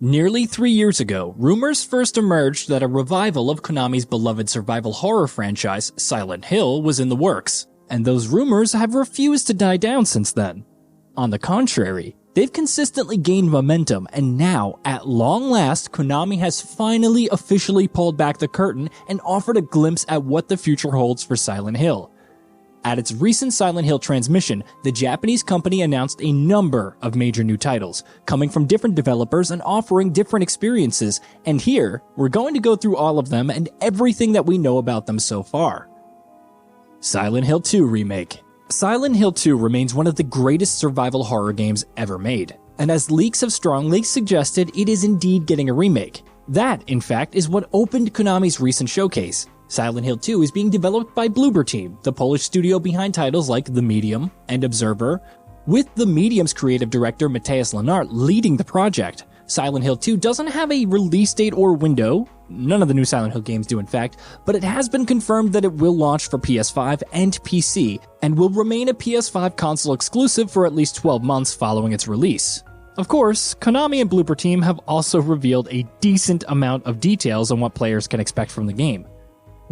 Nearly 3 years ago, rumors first emerged that a revival of Konami's beloved survival horror franchise, Silent Hill, was in the works, and those rumors have refused to die down since then. On the contrary, they've consistently gained momentum, and now, at long last, Konami has finally officially pulled back the curtain and offered a glimpse at what the future holds for Silent Hill. At its recent Silent Hill transmission, the Japanese company announced a number of major new titles, coming from different developers and offering different experiences, and here, we're going to go through all of them and everything that we know about them so far. Silent Hill 2 Remake. Silent Hill 2 remains one of the greatest survival horror games ever made, and as leaks have strongly suggested, it is indeed getting a remake. That, in fact, is what opened Konami's recent showcase. Silent Hill 2 is being developed by Bloober Team, the Polish studio behind titles like The Medium and Observer, with The Medium's creative director Mateusz Lenart leading the project. Silent Hill 2 doesn't have a release date or window, none of the new Silent Hill games do in fact, but it has been confirmed that it will launch for PS5 and PC, and will remain a PS5 console exclusive for at least 12 months following its release. Of course, Konami and Bloober Team have also revealed a decent amount of details on what players can expect from the game.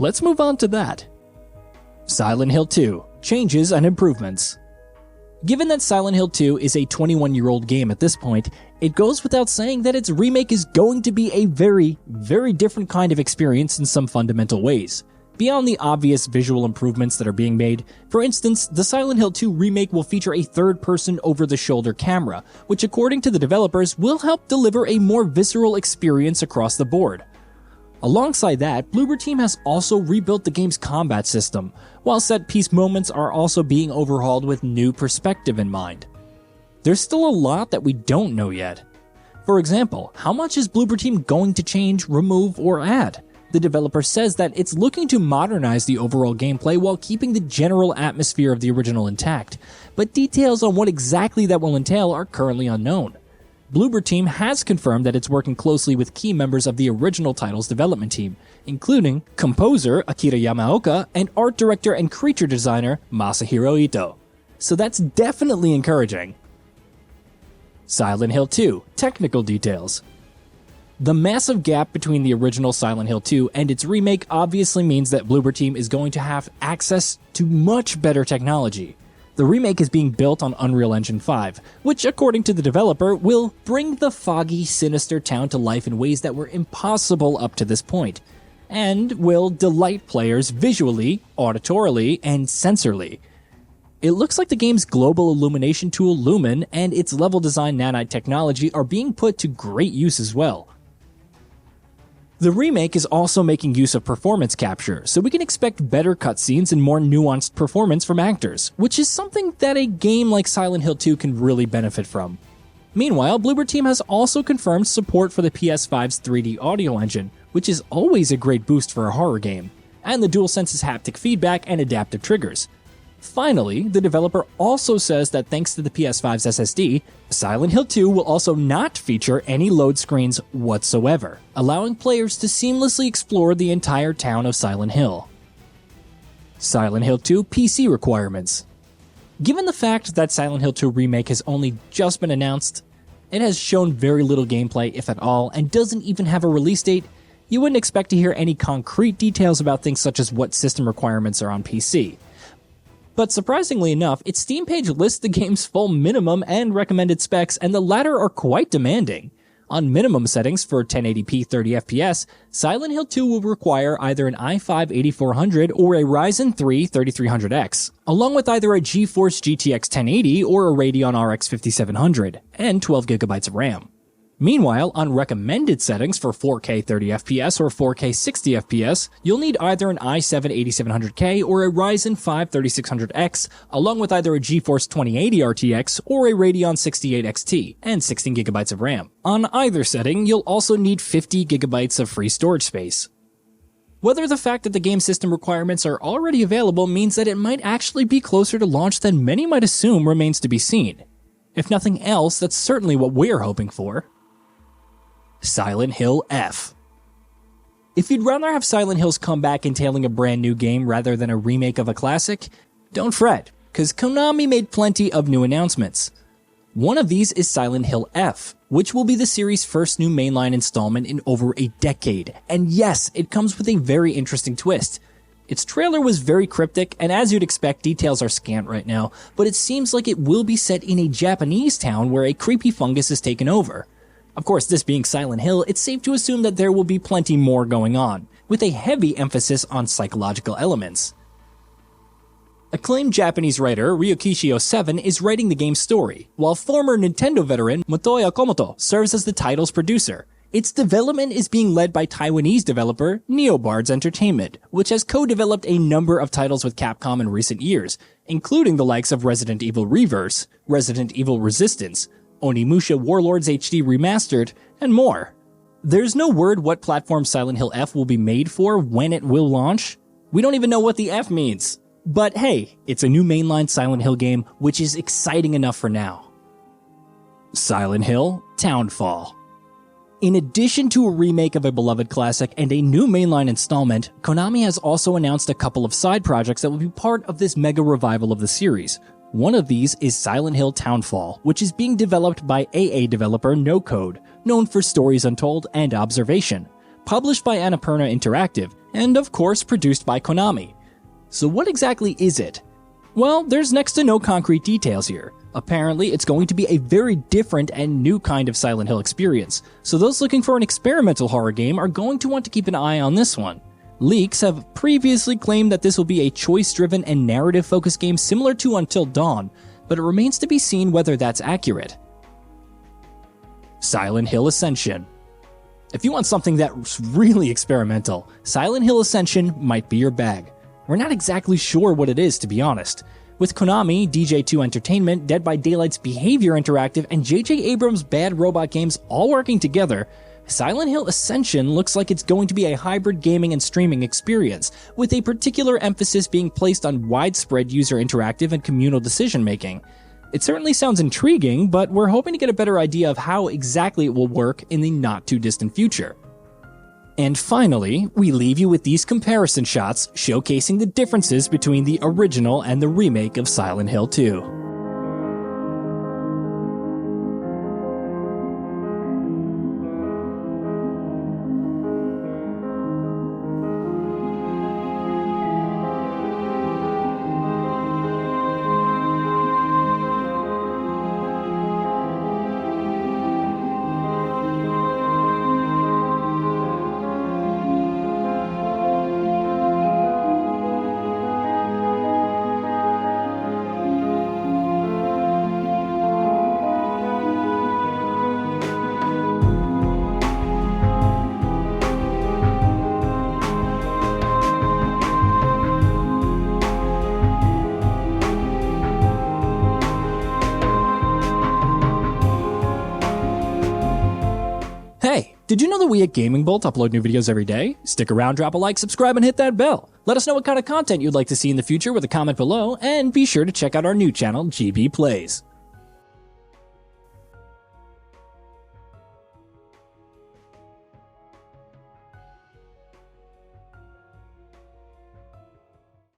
Let's move on to that. Silent Hill 2 Changes and Improvements. Given that Silent Hill 2 is a 21-year-old game at this point, it goes without saying that its remake is going to be a very, very different kind of experience in some fundamental ways. Beyond the obvious visual improvements that are being made, for instance, the Silent Hill 2 remake will feature a third-person over-the-shoulder camera, which according to the developers will help deliver a more visceral experience across the board. Alongside that, Bloober Team has also rebuilt the game's combat system, while set-piece moments are also being overhauled with new perspective in mind. There's still a lot that we don't know yet. For example, how much is Bloober Team going to change, remove, or add? The developer says that it's looking to modernize the overall gameplay while keeping the general atmosphere of the original intact, but details on what exactly that will entail are currently unknown. Bloober Team has confirmed that it's working closely with key members of the original title's development team, including composer Akira Yamaoka and art director and creature designer Masahiro Ito. So that's definitely encouraging. Silent Hill 2 Technical Details. The massive gap between the original Silent Hill 2 and its remake obviously means that Bloober Team is going to have access to much better technology. The remake is being built on Unreal Engine 5, which, according to the developer, will bring the foggy, sinister town to life in ways that were impossible up to this point, and will delight players visually, auditorily, and sensorily. It looks like the game's global illumination tool Lumen and its level design nanite technology are being put to great use as well. The remake is also making use of performance capture, so we can expect better cutscenes and more nuanced performance from actors, which is something that a game like Silent Hill 2 can really benefit from. Meanwhile, Bloober Team has also confirmed support for the PS5's 3D audio engine, which is always a great boost for a horror game, and the DualSense's haptic feedback and adaptive triggers. Finally, the developer also says that thanks to the PS5's SSD, Silent Hill 2 will also not feature any load screens whatsoever, allowing players to seamlessly explore the entire town of Silent Hill. Silent Hill 2 PC requirements. Given the fact that Silent Hill 2 Remake has only just been announced, it has shown very little gameplay if at all and doesn't even have a release date, you wouldn't expect to hear any concrete details about things such as what system requirements are on PC. But surprisingly enough, its Steam page lists the game's full minimum and recommended specs, and the latter are quite demanding. On minimum settings for 1080p 30fps, Silent Hill 2 will require either an i5-8400 or a Ryzen 3 3300X, along with either a GeForce GTX 1080 or a Radeon RX 5700, and 12GB of RAM. Meanwhile, on recommended settings for 4K 30fps or 4K 60fps, you'll need either an i7-8700K or a Ryzen 5 3600X, along with either a GeForce 2080 RTX or a Radeon 68XT, and 16GB of RAM. On either setting, you'll also need 50GB of free storage space. Whether the fact that the game system requirements are already available means that it might actually be closer to launch than many might assume remains to be seen. If nothing else, that's certainly what we're hoping for. Silent Hill F. If you'd rather have Silent Hill's comeback entailing a brand new game rather than a remake of a classic, don't fret, because Konami made plenty of new announcements. One of these is Silent Hill F, which will be the series' first new mainline installment in over a decade. And yes, it comes with a very interesting twist. Its trailer was very cryptic, and as you'd expect, details are scant right now, but it seems like it will be set in a Japanese town where a creepy fungus has taken over. Of course, this being Silent Hill, it's safe to assume that there will be plenty more going on, with a heavy emphasis on psychological elements. Acclaimed Japanese writer Ryukishio7 is writing the game's story, while former Nintendo veteran Motoya Komoto serves as the title's producer. Its development is being led by Taiwanese developer Neobards Entertainment, which has co-developed a number of titles with Capcom in recent years, including the likes of Resident Evil Reverse, Resident Evil Resistance, Onimusha Warlords HD Remastered, and more. There's no word what platform Silent Hill F will be made for when it will launch. We don't even know what the F means. But hey, it's a new mainline Silent Hill game, which is exciting enough for now. Silent Hill Townfall. In addition to a remake of a beloved classic and a new mainline installment, Konami has also announced a couple of side projects that will be part of this mega revival of the series. One of these is Silent Hill Townfall, which is being developed by AA developer No Code, known for Stories Untold and Observation, published by Annapurna Interactive, and of course produced by Konami. So what exactly is it? Well, there's next to no concrete details here. Apparently, it's going to be a very different and new kind of Silent Hill experience, so those looking for an experimental horror game are going to want to keep an eye on this one. Leaks have previously claimed that this will be a choice-driven and narrative-focused game similar to Until Dawn, but it remains to be seen whether that's accurate. Silent Hill Ascension. If you want something that's really experimental, Silent Hill Ascension might be your bag. We're not exactly sure what it is, to be honest. With Konami, DJ2 Entertainment, Dead by Daylight's Behavior Interactive, and J.J. Abrams' Bad Robot Games all working together, Silent Hill Ascension looks like it's going to be a hybrid gaming and streaming experience, with a particular emphasis being placed on widespread user interactive and communal decision-making. It certainly sounds intriguing, but we're hoping to get a better idea of how exactly it will work in the not-too-distant future. And finally, we leave you with these comparison shots showcasing the differences between the original and the remake of Silent Hill 2. Hey, did you know that we at GamingBolt upload new videos every day? Stick around, drop a like, subscribe, and hit that bell. Let us know what kind of content you'd like to see in the future with a comment below, and be sure to check out our new channel, GB Plays.